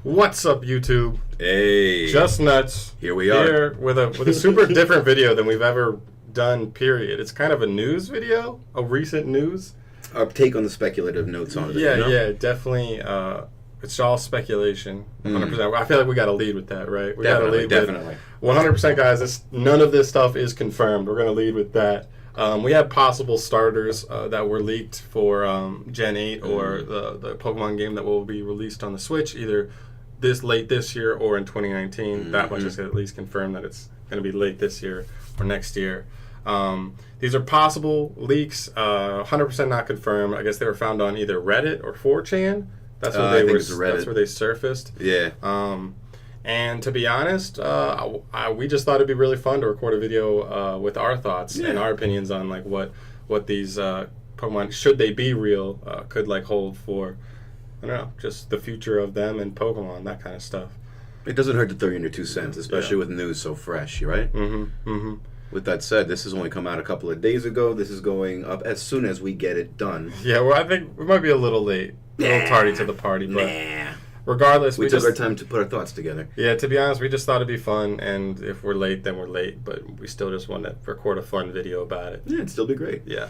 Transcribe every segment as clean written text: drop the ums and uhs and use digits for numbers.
What's up, YouTube? Hey, Just Nuts. here we are. Here with a super different video than we've ever done. Period. It's kind of a news video, a recent news. Our take on the speculative notes on it. Yeah, you know? yeah, definitely. It's all speculation. 100%. I feel like we got to lead with that, right? We Definitely, got to lead definitely. with 100%, guys. None of this stuff is confirmed. We're gonna lead with that. We had possible starters that were leaked for Gen 8 or the Pokemon game that will be released on the Switch either late this year or in 2019. That much is at least confirmed that it's going to be late this year or next year. These are possible leaks, 100% not confirmed. I guess they were found on either Reddit or 4chan. That's where they were. That's where they surfaced. Yeah. And to be honest, we just thought it'd be really fun to record a video with our thoughts and our opinions on like what these Pokemon, should they be real, could like hold for, I don't know, just the future of them and Pokemon, that kind of stuff. It doesn't hurt to throw in your 2 cents, especially with news so fresh, right? With that said, this has only come out a couple of days ago. This is going up as soon as we get it done. Yeah, well, I think we might be a little late, a little tardy to the party, but regardless, we took our time to put our thoughts together. Yeah, to be honest, we just thought it'd be fun, and if we're late, then we're late. But we still just want to record a fun video about it. Yeah, it'd still be great. Yeah.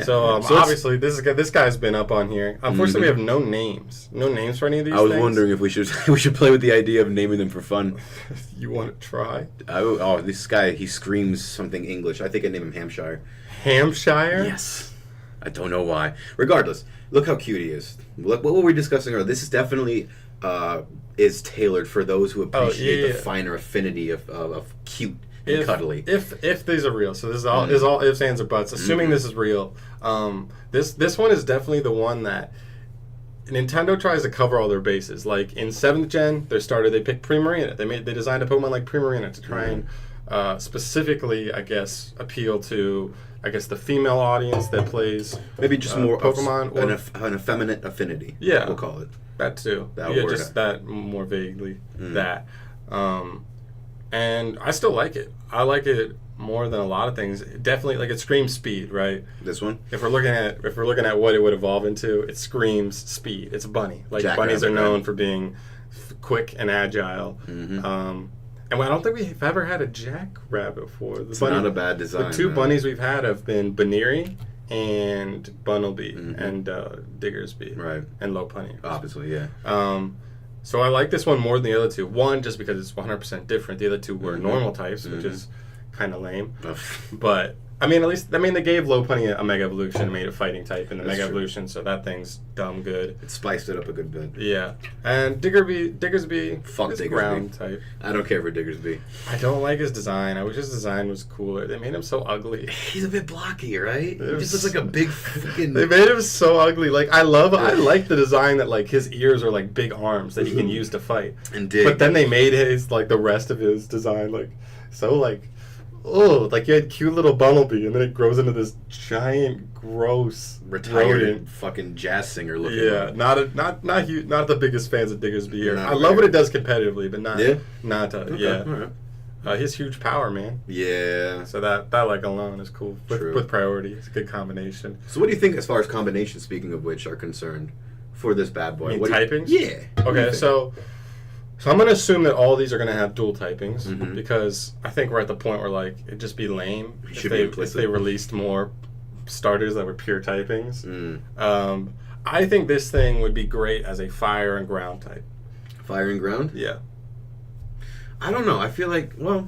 So obviously, this guy's been up on here. Unfortunately, we have no names for any of these. I was wondering if we should play with the idea of naming them for fun. You want to try? This guy, he screams something English. I think I name him Hampshire. Hampshire? Yes. I don't know why. Regardless, look how cute he is. Look, what were we discussing earlier? This is definitely is tailored for those who appreciate the finer affinity of cute and cuddly. If these are real, so this is all ifs, ands, or buts. Assuming this is real, this one is definitely the one that Nintendo tries to cover all their bases. Like in 7th Gen, they picked Primarina. They designed a Pokemon like Primarina to try and specifically, I guess, appeal to the female audience that plays maybe just more Pokemon an effeminate affinity. Yeah, we'll call it that too. Just that more vaguely that. And I still like it. I like it more than a lot of things. Definitely, like, it screams speed, right? This one. If we're looking at what it would evolve into, it screams speed. It's a bunny. Like bunnies are known for being quick and agile. And I don't think we've ever had a jackrabbit before. It's not a bad design. The 2 bunnies we've had have been Baneri and Bunnelby and Diggersby. Right. And Lopunny. Obviously, yeah. So I like this one more than the other 2. One, just because it's 100% different. The other 2 were normal types, which is kind of lame. But I mean, they gave Lopunny a Mega Evolution and made a fighting type in the Mega Evolution, so that thing's dumb good. It spiced it up a good bit. Yeah. And Diggersby Fuck is Diggersby. ground type. I don't care for Diggersby. I don't like his design. I wish his design was cooler. They made him so ugly. He's a bit blocky, right? He just looks like a big fucking... They made him so ugly. Like, I like the design that, like, his ears are like big arms that he can use to fight. And dig. But then they made the rest of his design, like, so, like... Oh, like you had cute little Bunnelby, and then it grows into this giant, gross, retired fucking jazz singer looking. Yeah, not the biggest fans of Diggersby here. I love what it does competitively, but not. All right. His huge power, man. Yeah. So that like alone is cool. With priority, it's a good combination. So what do you think as far as combinations? Speaking of which, are concerned for this bad boy? Typings? Yeah. Okay, so I'm going to assume that all these are going to have dual typings because I think we're at the point where, like, it'd just be lame if they released more starters that were pure typings. I think this thing would be great as a fire and ground type. Fire and ground? Yeah. I don't know. I feel like, well,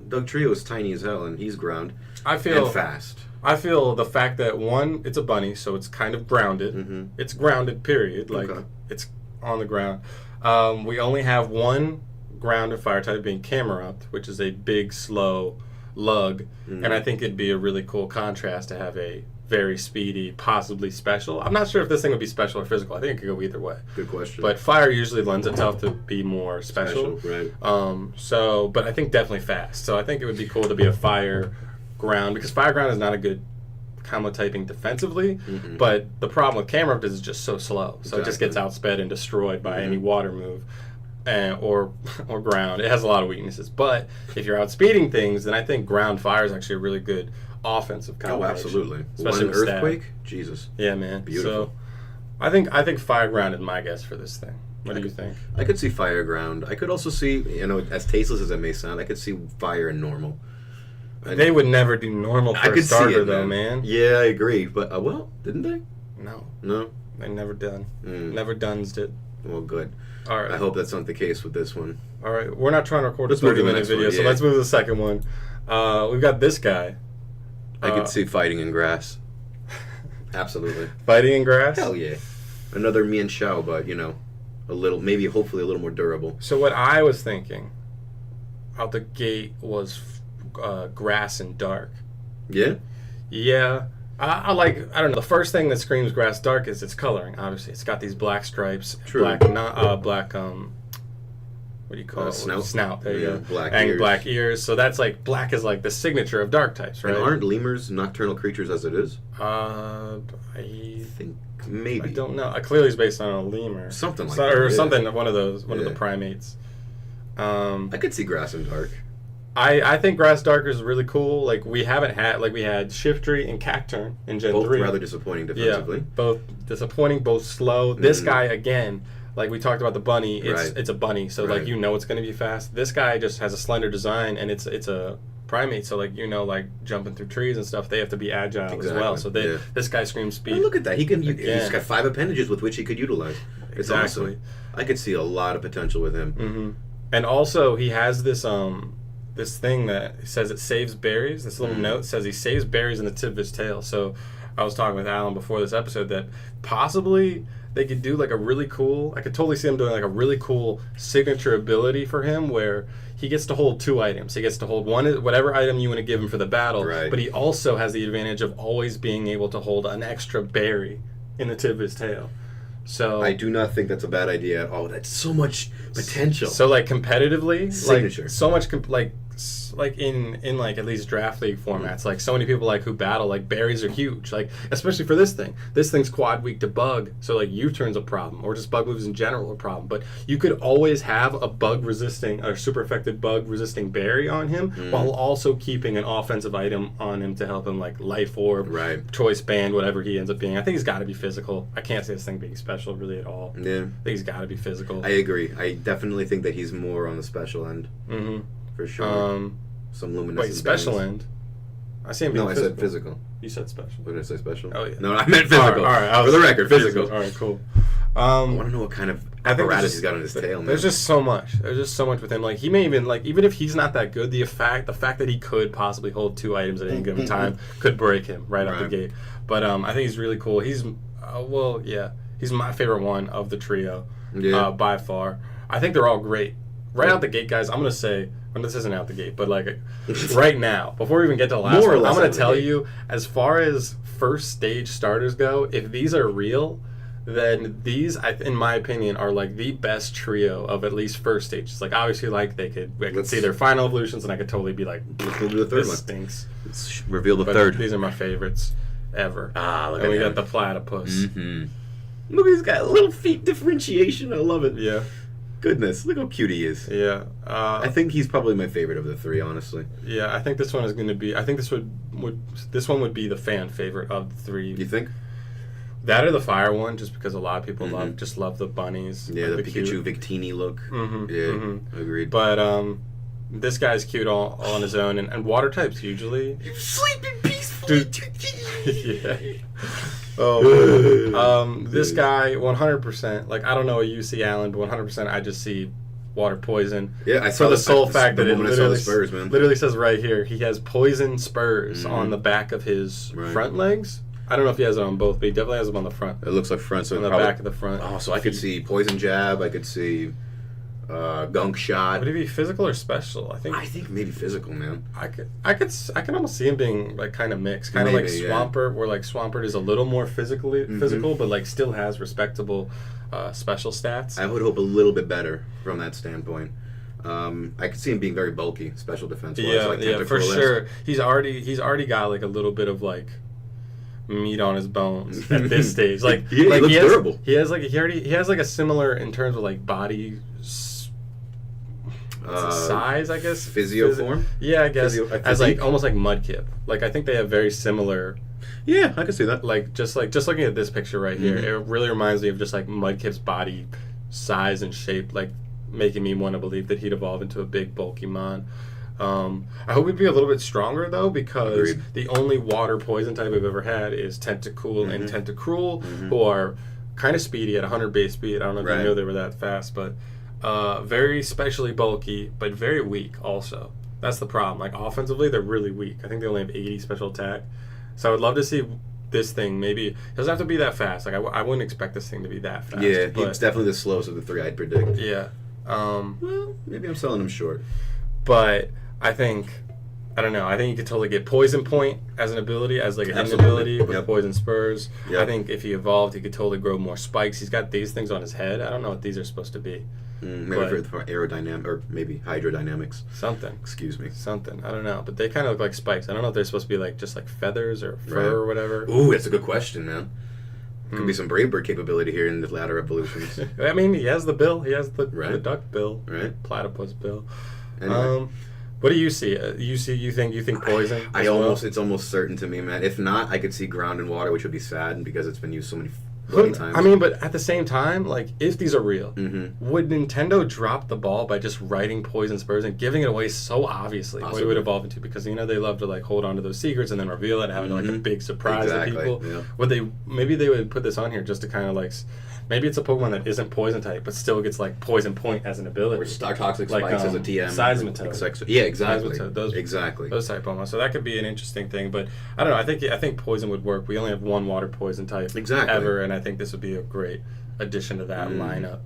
Doug Trio is tiny as hell, and he's ground. And fast. I feel the fact that, one, it's a bunny, so it's kind of grounded. It's grounded, period. Like, it's on the ground. We only have one ground and fire type being Camerupt, which is a big, slow lug. And I think it'd be a really cool contrast to have a very speedy, possibly special. I'm not sure if this thing would be special or physical. I think it could go either way. Good question. But fire usually lends itself to be more special. Right. But I think definitely fast. So I think it would be cool to be a fire ground, because fire ground is not a good combo typing defensively, but the problem with Camerupt is it's just so slow. So it just gets outsped and destroyed by any water move. Or ground. It has a lot of weaknesses. But if you're outspeeding things, then I think ground fire is actually a really good offensive combination. Oh, absolutely. Especially with earthquake? Jesus. Yeah, man. Beautiful. So I think fire ground is my guess for this thing. What do you think? I could see fire ground. I could also see, as tasteless as it may sound, I could see fire and normal. They would never do normal for a starter, though, man. Yeah, I agree. But, didn't they? No. No? They never done. Never done's it. Well, good. All right. I hope that's not the case with this one. All right. We're not trying to record a 30-minute video, so let's move to the second one. We've got this guy. I could see fighting in grass. Absolutely. Fighting in grass? Hell yeah. Another Mian Shao, but, a little, maybe hopefully a little more durable. So what I was thinking out the gate was grass and dark. Yeah? Yeah. I don't know. The first thing that screams grass dark is its coloring. Obviously, it's got these black stripes, True. black what do you call it? Snout. There you go. Black and ears. black ears. So that's like black is like the signature of dark types, right? And aren't lemurs nocturnal creatures as it is? I think maybe. I don't know. Clearly, it's based on a lemur. Something like that. Or something. One of those. One of the primates. I could see grass and dark. I think grass dark is really cool. Like we had Shiftry and Cacturn in Gen 3. Both rather disappointing defensively. Yeah, both disappointing, both slow. This guy again, like we talked about the bunny, it's a bunny, so like it's going to be fast. This guy just has a slender design, and it's a primate, so like jumping through trees and stuff, they have to be agile as well. So this guy screams speed. And look at that, he's got 5 appendages with which he could utilize. It's awesome. I could see a lot of potential with him. Mm-hmm. And also he has this this thing that says it saves berries. This little note says he saves berries in the tip of his tail. So I was talking with Alan before this episode that possibly they could do like a really cool, I could totally see him doing like a really cool signature ability for him where he gets to hold 2 items. He gets to hold whatever item you want to give him for the battle, but he also has the advantage of always being able to hold an extra berry in the tip of his tail. So I do not think that's a bad idea. Oh, that's so much potential. So like competitively, signature. Like so much like in like at least draft league formats, like so many people like who battle, like berries are huge, like especially for this thing. This thing's quad weak to bug, so like U-turn's a problem, or just bug moves in general are a problem. But you could always have a bug resisting or super effective bug resisting berry on him while also keeping an offensive item on him to help him, like life orb, choice band, whatever he ends up being. I think he's got to be physical. I can't see this thing being special really at all. Yeah, I think he's got to be physical. I agree. I definitely think that he's more on the special end. For sure. Some luminescent. Wait, special end? I see him being physical. I said physical. You said special. What did I say, special? Oh, yeah. No, I meant physical. All right. For the record, physical. All right, cool. I want to know what kind of apparatus he's got on his tail, man. There's just so much. There's just so much with him. Like, he may even, like, even if he's not that good, the fact that he could possibly hold 2 items at any given time could break him right out the gate. But I think he's really cool. He's, he's my favorite one of the trio by far. I think they're all great. Right out the gate, guys, I'm going to say, well, this isn't out the gate, but like right now, before we even get to the last one, I'm going to tell you, as far as first stage starters go, if these are real, then these, in my opinion, are like the best trio of at least first stages. Like obviously, like I could see their final evolutions, and I could totally be like, let's move to the third one. Stinks. Let's reveal the third. These are my favorites ever. Look and at we him. got the platypus. Look, he's got a little feet differentiation. I love it. Yeah. Goodness, look how cute he is. Yeah. I think he's probably my favorite of the 3, honestly. Yeah, I think this one is going to be. I think this one would be the fan favorite of the 3. You think? That or the fire one, just because a lot of people love the bunnies. Yeah, like the Pikachu Victini look. Agreed. But this guy's cute all on his own, and water types usually. You sleeping peacefully. Yeah. Oh, this guy 100%. Like I don't know what you see, Alan, but 100%. I just see water poison. Yeah, I saw the sole fact that it literally says right here he has poison spurs on the back of his front legs. I don't know if he has it on both, but he definitely has them on the front. It looks like front, so on the back of the front. Oh, so I could see poison jab. I could see gunk shot. Would he be physical or special? I think maybe physical, man. I can almost see him being like kind of mixed, kind of like Swampert, where like Swampert is a little more physical, but like still has respectable special stats. I would hope a little bit better from that standpoint. I could see him being very bulky, special defense. Yeah, for sure. He's already got like a little bit of like meat on his bones at this stage. Like, he looks durable. He has like a similar in terms of like body. Size, I guess. Physio form? Yeah, I guess. As like almost like Mudkip. Like I think they have very similar. Yeah, I can see that. Like just looking at this picture right here, it really reminds me of just like Mudkip's body size and shape, like making me want to believe that he'd evolve into a big, bulky mon. I hope he'd be a little bit stronger though, because Agreed. the only water poison type we've ever had is Tentacool and Tentacruel, who are kind of speedy at 100 base speed. I don't know if you know they were that fast, but very specially bulky, but very weak also. That's the problem. Like offensively, they're really weak. I think they only have 80 special attack. So I would love to see this thing. Maybe it doesn't have to be that fast. Like I wouldn't expect this thing to be that fast. Yeah, it's definitely the slowest of the three I'd predict. Yeah. Well, maybe I'm selling him short. But I think, I don't know, I think you could totally get Poison Point as an ability, as like a hidden ability with Poison Spurs. I think if he evolved, he could totally grow more spikes. He's got these things on his head. I don't know what these are supposed to be. Maybe for aerodynamic, or maybe hydrodynamics. Something. Excuse me. Something. I don't know. But they kind of look like spikes. I don't know if they're supposed to be like just like feathers or fur or whatever. Ooh, that's a good question, man. Could be some Brave Bird capability here in the latter evolutions. I mean, he has the bill. He has the duck bill. Right. Platypus bill. Anyway. What do you see? You think poison? It's almost certain to me, man. If not, I could see ground and water, which would be sad because it's been used so many times. I mean, but at the same time, like if these are real, would Nintendo drop the ball by just writing Poison Spurs and giving it away so obviously? What it would evolve into, because they love to like hold on to those secrets and then reveal it, having like a big surprise to people. Yeah. Maybe they would put this on here just to kind of like. Maybe it's a Pokemon that isn't poison type, but still gets like Poison Point as an ability. Or Star Toxic Spikes as a TM. Seismitoad. Yeah, exactly. Seismitoad, those type Pokemon. So that could be an interesting thing. But I don't know. I think Poison would work. We only have one water poison type ever, and I think this would be a great addition to that lineup.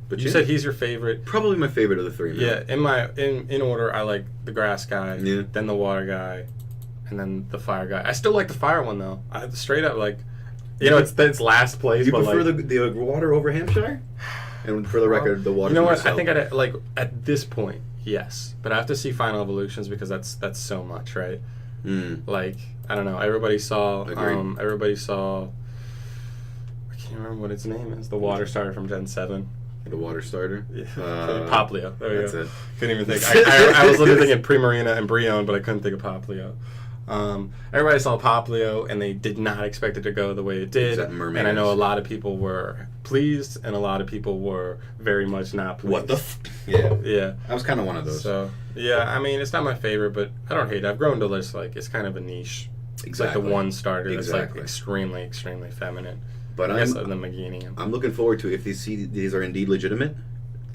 But you said he's your favorite. Probably my favorite of the three. Man. Yeah, in order, I like the grass guy, then the water guy, and then the fire guy. I still like the fire one though. I straight up like. It's last place. You prefer the water over Hampshire? And for the record, the water. You know what? I think at this point, yes. But I have to see Final Evolutions because that's so much, right? Like I don't know. Everybody saw. Everybody saw. I can't remember what its name is. The water starter from Gen 7. The water starter? Yeah. Poplio. There we go. It. Couldn't even think. I was literally thinking Primarina and Brionne, but I couldn't think of Poplio. Everybody saw Poplio, and they did not expect it to go the way it did. And I know a lot of people were pleased, and a lot of people were very much not pleased. What the Yeah. I was kind of one of those. So, yeah, I mean, it's not my favorite, but I don't hate it. I've grown to just, like, it's kind of a niche. It's like the one starter that's, like, extremely, extremely feminine. But I guess the Meganium. I'm looking forward to, if these are indeed legitimate,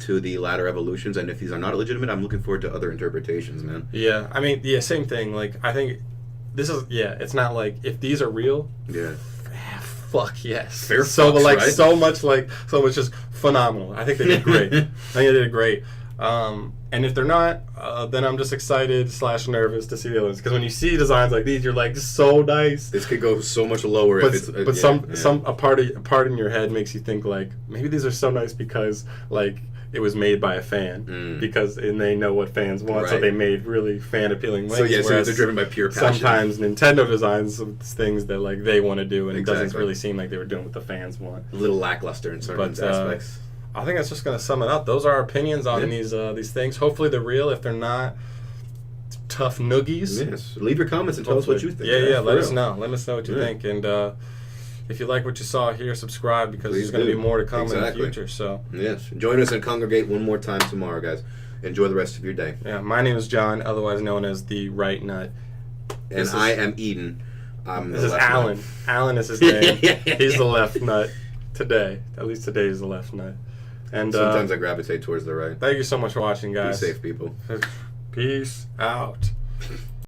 to the latter evolutions, and if these are not legitimate, I'm looking forward to other interpretations, man. Yeah, I mean, same thing. Like, I think... This is it's not like if these are real. Yeah. Fuck yes. Fair so fucks, like right? so much just phenomenal. I think they did great. I think they did great. And if they're not, then I'm just excited / nervous to see the others. Because when you see designs like these, you're like, so nice. This could go so much lower. But a part in your head makes you think like maybe these are so nice because like. It was made by a fan and they know what fans want, so they made really fan appealing wings. So they're driven by pure passion. Sometimes Nintendo designs things that like they want to do, and it doesn't really seem like they were doing what the fans want. A little lackluster in certain aspects. I think that's just going to sum it up. Those are our opinions on these things. Hopefully they're real. If they're not, tough noogies. Yes. Leave your comments and tell us what you think. Yeah. Let us know. Let us know what you think, and. If you like what you saw here, subscribe because there's going to be more to come in the future. So yes, join us and congregate one more time tomorrow, guys. Enjoy the rest of your day. Yeah, my name is John, otherwise known as the Right Nut, and I am Eden. This is Alan. Nut. Alan is his name. He's the left nut today. At least today is the left nut. And sometimes I gravitate towards the right. Thank you so much for watching, guys. Be safe, people. Peace out.